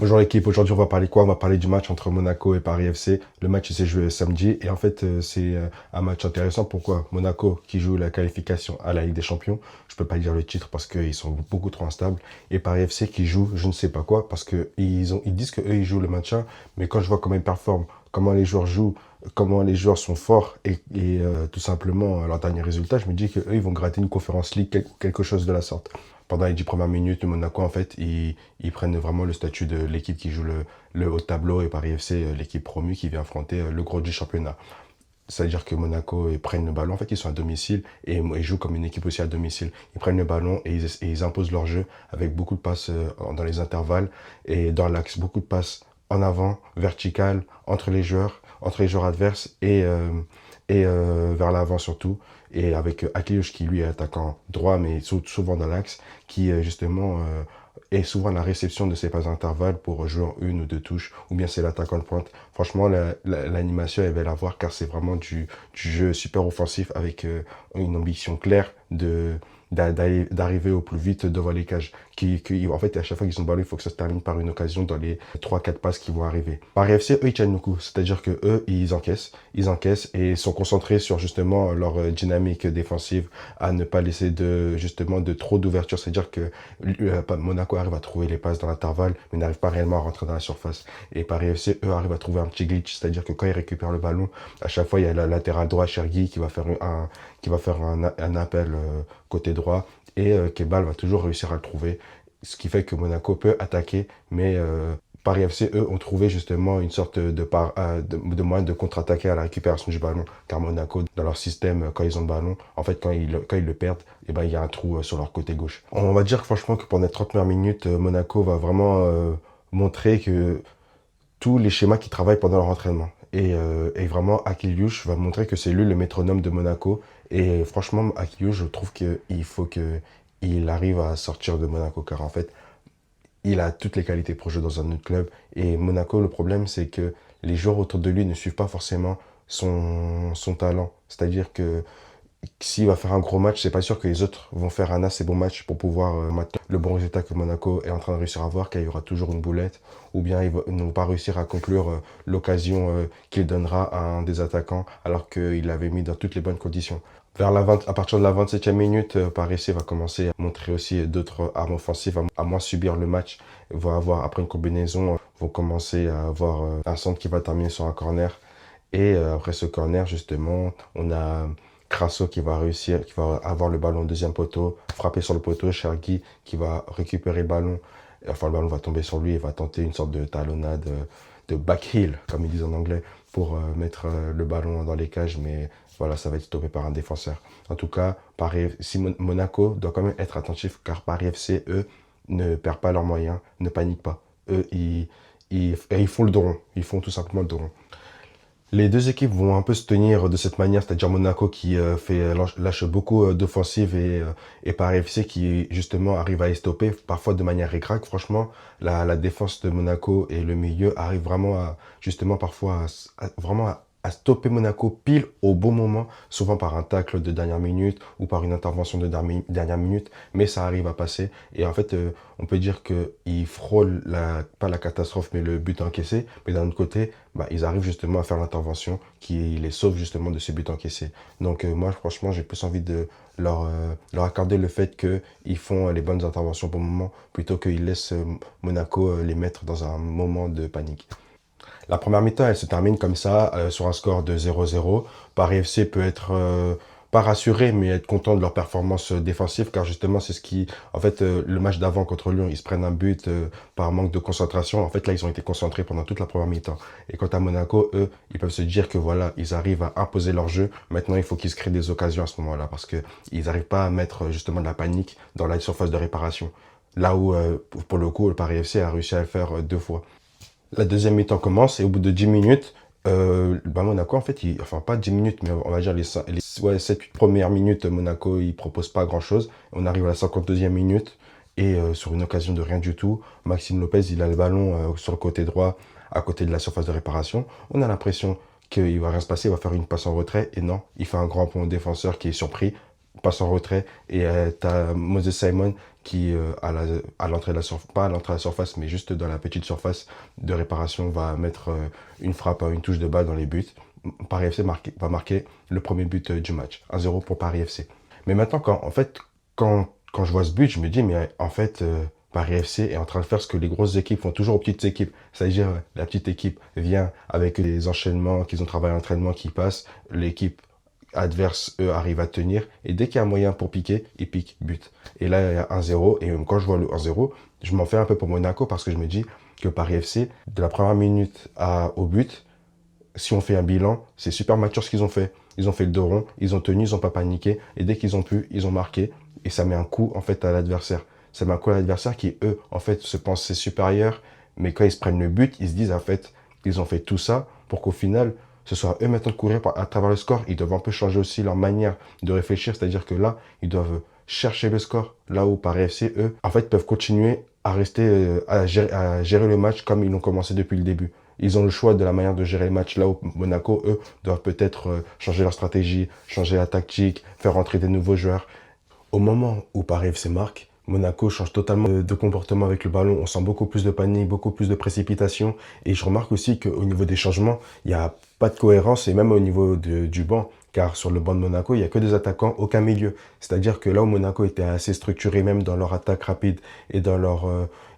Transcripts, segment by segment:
Bonjour l'équipe, aujourd'hui on va parler quoi? On va parler du match entre Monaco et Paris FC. Le match il s'est joué samedi et en fait c'est un match intéressant. Pourquoi? Monaco qui joue la qualification à la Ligue des Champions. Je peux pas dire le titre parce qu'ils sont beaucoup trop instables. Et Paris FC qui joue je ne sais pas quoi parce que ils disent que eux ils jouent le maintien. Mais quand je vois comment ils performent, comment les joueurs jouent, comment les joueurs sont forts et tout simplement leur dernier résultat, je me dis que eux ils vont gratter une Conference League quelque chose de la sorte. Pendant les 10 premières minutes, le Monaco, en fait, ils prennent vraiment le statut de l'équipe qui joue le haut de tableau et Paris FC, l'équipe promue qui vient affronter le gros du championnat. C'est-à-dire que Monaco, ils prennent le ballon. En fait, ils sont à domicile et ils jouent comme une équipe aussi à domicile. Ils prennent le ballon et ils imposent leur jeu avec beaucoup de passes dans les intervalles et dans l'axe. Beaucoup de passes en avant, verticales, entre les joueurs adverses et vers l'avant surtout. Et avec Akiliush qui lui est attaquant droit, mais souvent dans l'axe, qui justement est souvent la réception de ces passes d'intervalle pour jouer en une ou deux touches, ou bien c'est l'attaquant de pointe. Franchement, l'animation est belle à voir car c'est vraiment du jeu super offensif avec une ambition claire d'arriver au plus vite devant les cages. En fait, à chaque fois qu'ils ont le ballon, il faut que ça se termine par une occasion dans les trois quatre passes qui vont arriver. Paris FC, eux, ils tiennent le coup. C'est-à-dire que eux, ils encaissent et sont concentrés sur justement leur dynamique défensive, à ne pas laisser justement de trop d'ouverture. C'est-à-dire que Monaco arrive à trouver les passes dans l'intervalle, mais n'arrive pas réellement à rentrer dans la surface. Et Paris FC, eux, arrivent à trouver un petit glitch. C'est-à-dire que quand ils récupèrent le ballon, à chaque fois, il y a la latéral droit, Chergui, qui va faire un appel côté droit et Kebal va toujours réussir à le trouver. Ce qui fait que Monaco peut attaquer, mais Paris FC, eux, ont trouvé justement une sorte de moyen de contre-attaquer à la récupération du ballon. Car Monaco, dans leur système, quand ils ont le ballon, en fait, quand ils le perdent, eh ben, il y a un trou sur leur côté gauche. On va dire franchement que pendant les 30 premières minutes, Monaco va vraiment montrer que tous les schémas qui travaillent pendant leur entraînement. Et vraiment, Akiliush va montrer que c'est lui le métronome de Monaco. Et franchement, Akiliush, je trouve qu'il faut qu'il arrive à sortir de Monaco. Car en fait, il a toutes les qualités pour jouer dans un autre club. Et Monaco, le problème, c'est que les joueurs autour de lui ne suivent pas forcément son talent. C'est-à-dire que s'il va faire un gros match, c'est pas sûr que les autres vont faire un assez bon match pour pouvoir maintenir le bon résultat que Monaco est en train de réussir à avoir, car il y aura toujours une boulette, ou bien ils ne vont pas réussir à conclure l'occasion qu'il donnera à un des attaquants, alors qu'il l'avait mis dans toutes les bonnes conditions. À partir de la 27e minute, Paris FC va commencer à montrer aussi d'autres armes offensives, à moins subir le match. Ils vont avoir, après une combinaison, vont commencer à avoir un centre qui va terminer sur un corner. Et après ce corner, justement, on a Crasso qui va avoir le ballon au deuxième poteau, frapper sur le poteau, Chergui qui va récupérer le ballon. Enfin, le ballon va tomber sur lui et va tenter une sorte de talonnade, de backheel, comme ils disent en anglais, pour mettre le ballon dans les cages. Mais voilà, ça va être stoppé par un défenseur. En tout cas, Monaco doit quand même être attentif car Paris FC, eux, ne perdent pas leurs moyens, ne paniquent pas. Eux, ils font le dos rond. Ils font tout simplement le dos rond. Les deux équipes vont un peu se tenir de cette manière, c'est-à-dire Monaco qui lâche beaucoup d'offensives et Paris FC qui justement arrive à les stopper, parfois de manière ric-rac. Franchement, la défense de Monaco et le milieu arrivent vraiment à, justement parfois vraiment à stopper Monaco pile au bon moment, souvent par un tacle de dernière minute ou par une intervention de dernière minute, mais ça arrive à passer. Et en fait, on peut dire qu'ils frôlent pas la catastrophe, mais le but encaissé. Mais d'un autre côté, bah, ils arrivent justement à faire l'intervention qui les sauve justement de ce but encaissé. Donc moi, franchement, j'ai plus envie de leur accorder le fait qu'ils font les bonnes interventions pour le moment, plutôt qu'ils laissent Monaco les mettre dans un moment de panique. La première mi-temps, elle se termine comme ça, sur un score de 0-0. Paris FC peut être pas rassuré, mais être content de leur performance défensive, car justement, c'est ce qui... En fait, le match d'avant contre Lyon, ils se prennent un but par manque de concentration. En fait, là, ils ont été concentrés pendant toute la première mi-temps. Et quant à Monaco, eux, ils peuvent se dire que voilà, ils arrivent à imposer leur jeu. Maintenant, il faut qu'ils se créent des occasions à ce moment-là, parce qu'ils n'arrivent pas à mettre justement de la panique dans la surface de réparation. Là où, pour le coup, le Paris FC a réussi à le faire deux fois. La deuxième mi-temps commence et au bout de 10 minutes, Monaco, en fait, enfin pas 10 minutes, mais on va dire ouais, 7-8 premières minutes, Monaco, il propose pas grand-chose. On arrive à la 52e minute et sur une occasion de rien du tout, Maxime Lopez, il a le ballon sur le côté droit, à côté de la surface de réparation. On a l'impression qu'il va rien se passer, il va faire une passe en retrait et non, il fait un grand pont au défenseur qui est surpris, passe en retrait et t'as Moses Simon qui, à l'entrée de la surface, pas à l'entrée de la surface, mais juste dans la petite surface de réparation, va mettre une frappe, une touche de balle dans les buts. Paris FC va marquer le premier but du match. 1-0 pour Paris FC. Mais maintenant, quand je vois ce but, je me dis, mais en fait, Paris FC est en train de faire ce que les grosses équipes font toujours aux petites équipes. C'est-à-dire, la petite équipe vient avec des enchaînements qu'ils ont travaillé à l'entraînement qui passent. L'équipe adverse, eux, arrive à tenir. Et dès qu'il y a un moyen pour piquer, ils piquent, but. Et là, il y a 1-0. Et même quand je vois le 1-0, je m'en fais un peu pour Monaco parce que je me dis que Paris FC, de la première minute au but, si on fait un bilan, c'est super mature ce qu'ils ont fait. Ils ont fait le dos rond, ils ont tenu, ils n'ont pas paniqué. Et dès qu'ils ont pu, ils ont marqué. Et ça met un coup, en fait, à l'adversaire. Ça met un coup à l'adversaire qui, eux, en fait, se pensaient supérieurs. Mais quand ils se prennent le but, ils se disent, en fait, ils ont fait tout ça pour qu'au final, ce soit eux maintenant de courir à travers le score. Ils doivent un peu changer aussi leur manière de réfléchir. C'est-à-dire que là, ils doivent chercher le score. Là où Paris FC, eux, en fait, peuvent continuer à rester, à gérer le match comme ils l'ont commencé depuis le début. Ils ont le choix de la manière de gérer le match. Là où Monaco, eux, doivent peut-être changer leur stratégie, changer la tactique, faire entrer des nouveaux joueurs. Au moment où Paris FC marque, Monaco change totalement de comportement avec le ballon. On sent beaucoup plus de panique, beaucoup plus de précipitation. Et je remarque aussi qu'au niveau des changements, il n'y a pas de cohérence, et même au niveau du banc. Car sur le banc de Monaco, il n'y a que des attaquants, aucun milieu. C'est-à-dire que là où Monaco était assez structuré, même dans leur attaque rapide et dans leur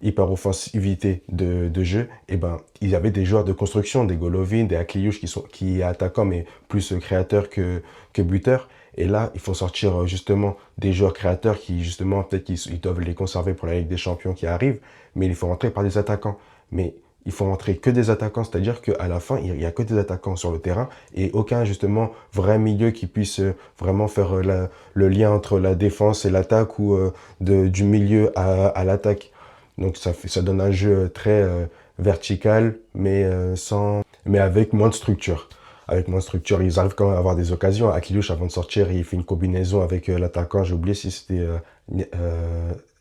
hyper-offensivité de jeu, eh ben, il y avait des joueurs de construction, des Golovin, des Akliouche qui est attaquants, mais plus créateurs que buteurs. Et là, il faut sortir justement des joueurs créateurs qui, justement, peut-être qu'ils doivent les conserver pour la Ligue des Champions qui arrive, mais il faut rentrer par des attaquants. Mais il faut rentrer que des attaquants, c'est-à-dire qu'à la fin, il n'y a que des attaquants sur le terrain et aucun, justement, vrai milieu qui puisse vraiment faire le lien entre la défense et l'attaque ou du milieu à l'attaque. Donc, ça donne un jeu très vertical, mais avec moins de structure. Avec moins de structure, ils arrivent quand même à avoir des occasions. Akiliouche, avant de sortir, il fait une combinaison avec l'attaquant. J'ai oublié si c'était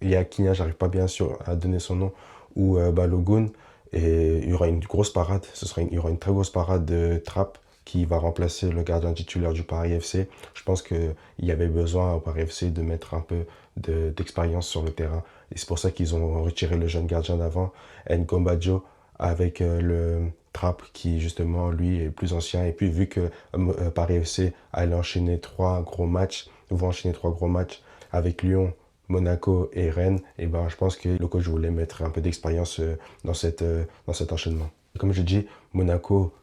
Yakinia, j'arrive pas bien sûr à donner son nom, ou Balogun. Et il y aura une grosse parade. Il y aura une très grosse parade de Trapp qui va remplacer le gardien titulaire du Paris FC. Je pense qu'il y avait besoin au Paris FC de mettre un peu d'expérience sur le terrain. Et c'est pour ça qu'ils ont retiré le jeune gardien d'avant, Ngombadio, avec le Trapp qui justement lui est plus ancien. Et puis vu que Paris FC allait enchaîner vont enchaîner trois gros matchs avec Lyon, Monaco et Rennes, et ben je pense que le coach voulait mettre un peu d'expérience dans cet enchaînement. Comme je dis, Monaco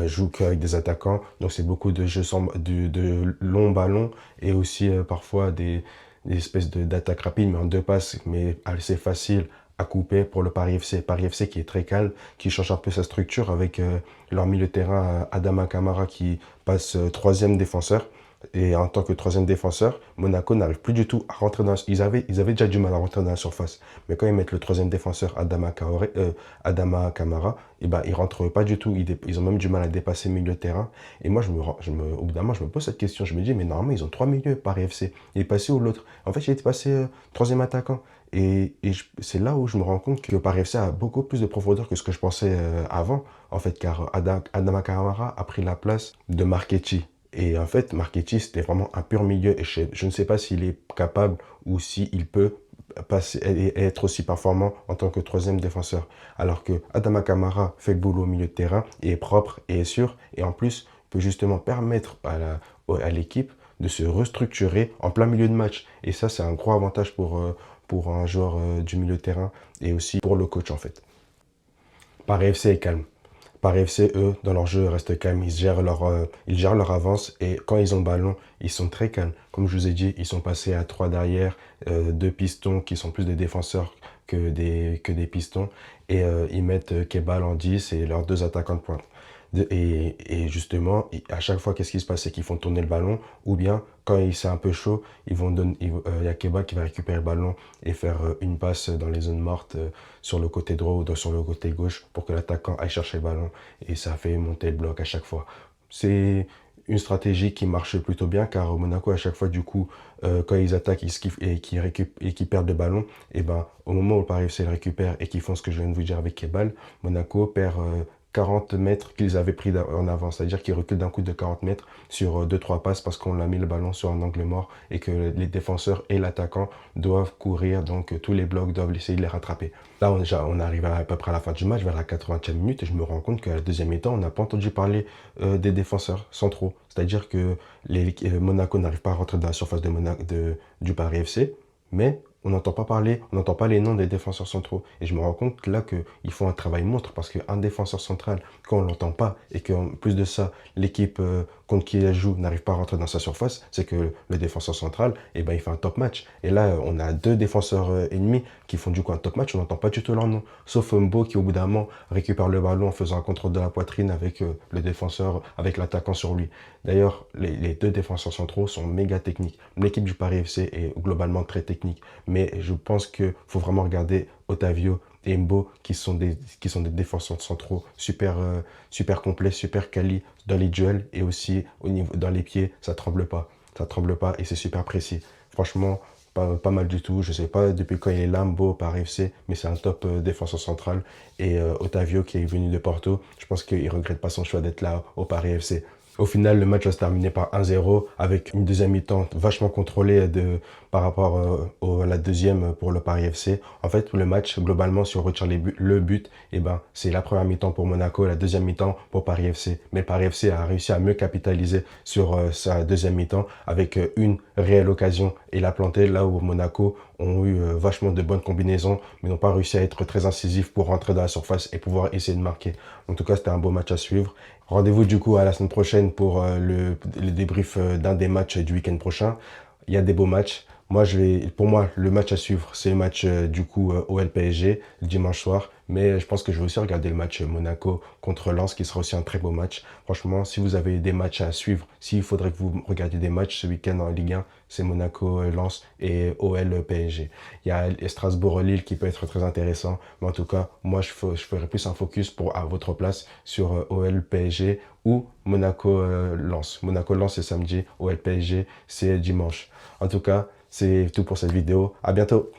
joue qu'avec des attaquants, donc c'est beaucoup de jeux de longs ballons et aussi parfois des espèces d'attaques rapides, mais en deux passes, mais assez facile à couper pour le Paris FC. Paris FC qui est très calme, qui change un peu sa structure avec leur milieu de terrain Adama Kamara qui passe troisième défenseur. Et en tant que troisième défenseur, Monaco n'arrive plus du tout à rentrer dans... Ils avaient déjà du mal à rentrer dans la surface. Mais quand ils mettent le troisième défenseur, Adama Kamara, et ben, ils ne rentrent pas du tout. Ils ont même du mal à dépasser le milieu de terrain. Et moi, au bout d'un moment, je me pose cette question. Je me dis, mais normalement, ils ont trois milieux, Paris FC. Il est passé où l'autre? En fait, il est passé troisième attaquant. C'est là où je me rends compte que Paris FC a beaucoup plus de profondeur que ce que je pensais avant. En fait, car Adama Kamara a pris la place de Marchetti. Et en fait, Marchetti, c'était vraiment un pur milieu. Et je ne sais pas s'il est capable ou s'il peut passer et être aussi performant en tant que troisième défenseur. Alors que Adama Kamara fait le boulot au milieu de terrain et est propre et est sûr. Et en plus, peut justement permettre à l'équipe de se restructurer en plein milieu de match. Et ça, c'est un gros avantage pour un joueur du milieu de terrain et aussi pour le coach en fait. Paris FC est calme. Paris FC, eux, dans leur jeu, restent calmes. Ils gèrent leur avance et quand ils ont le ballon, ils sont très calmes. Comme je vous ai dit, ils sont passés à 3 derrière, 2 pistons qui sont plus des défenseurs que des pistons. Et ils mettent Kebal en 10 et leurs 2 attaquants de pointe. Et justement, à chaque fois, qu'est-ce qui se passe? C'est qu'ils font tourner le ballon, ou bien, quand c'est un peu chaud, il y a Keba qui va récupérer le ballon et faire une passe dans les zones mortes sur le côté droit ou sur le côté gauche pour que l'attaquant aille chercher le ballon. Et ça fait monter le bloc à chaque fois. C'est une stratégie qui marche plutôt bien, car Monaco, à chaque fois, du coup, quand ils attaquent et qu'ils perdent le ballon, et ben, au moment où le Paris FC le récupère et qu'ils font ce que je viens de vous dire avec Kebal, Monaco perd 40 mètres qu'ils avaient pris en avant. C'est-à-dire qu'ils reculent d'un coup de 40 mètres sur 2-3 passes parce qu'on a mis le ballon sur un angle mort et que les défenseurs et l'attaquant doivent courir. Donc tous les blocs doivent essayer de les rattraper. Là, on arrive à peu près à la fin du match, vers la 80e minute, et je me rends compte qu'à la deuxième mi-temps, on n'a pas entendu parler des défenseurs centraux. C'est-à-dire que Monaco n'arrive pas à rentrer dans la surface du Paris FC, mais on n'entend pas parler, on n'entend pas les noms des défenseurs centraux. Et je me rends compte là qu'ils font un travail monstre parce qu'un défenseur central, quand on ne l'entend pas et qu'en plus de ça, l'équipe contre qui elle joue n'arrive pas à rentrer dans sa surface, c'est que le défenseur central, eh ben, il fait un top match. Et là, on a deux défenseurs ennemis qui font du coup un top match, on n'entend pas du tout leur nom. Sauf Mbo qui, au bout d'un moment, récupère le ballon en faisant un contrôle de la poitrine avec le défenseur, avec l'attaquant sur lui. D'ailleurs, les deux défenseurs centraux sont méga techniques. L'équipe du Paris FC est globalement très technique. Mais je pense qu'il faut vraiment regarder Otavio et Mbo qui sont des défenseurs centraux super complets, super quali dans les duels et aussi dans les pieds, ça tremble pas. Ça tremble pas et c'est super précis. Franchement, pas mal du tout. Je sais pas depuis quand il est là, Mbo au Paris FC, mais c'est un top défenseur central. Et Otavio qui est venu de Porto, je pense qu'il regrette pas son choix d'être là au Paris FC. Au final, le match va se terminer par 1-0 avec une deuxième mi-temps vachement contrôlée par rapport à la deuxième pour le Paris FC. En fait, le match, globalement, si on retire le but, eh ben, c'est la première mi-temps pour Monaco, la deuxième mi-temps pour Paris FC. Mais le Paris FC a réussi à mieux capitaliser sur sa deuxième mi-temps avec une réelle occasion et l'a planté là où Monaco ont eu vachement de bonnes combinaisons, mais n'ont pas réussi à être très incisifs pour rentrer dans la surface et pouvoir essayer de marquer. En tout cas, c'était un beau match à suivre. Rendez-vous du coup à la semaine prochaine pour le débrief d'un des matchs du week-end prochain. Il y a des beaux matchs. Pour moi, le match à suivre, c'est le match du coup OL PSG dimanche soir. Mais je pense que je vais aussi regarder le match Monaco contre Lens, qui sera aussi un très beau match. Franchement, si vous avez des matchs à suivre, s'il faudrait que vous regardiez des matchs ce week-end en Ligue 1, c'est Monaco-Lens et OL-PSG. Il y a Strasbourg-Lille qui peut être très intéressant. Mais en tout cas, moi, je ferai plus un focus à votre place sur OL-PSG ou Monaco-Lens. Monaco-Lens, c'est samedi. OL-PSG, c'est dimanche. En tout cas, c'est tout pour cette vidéo. À bientôt!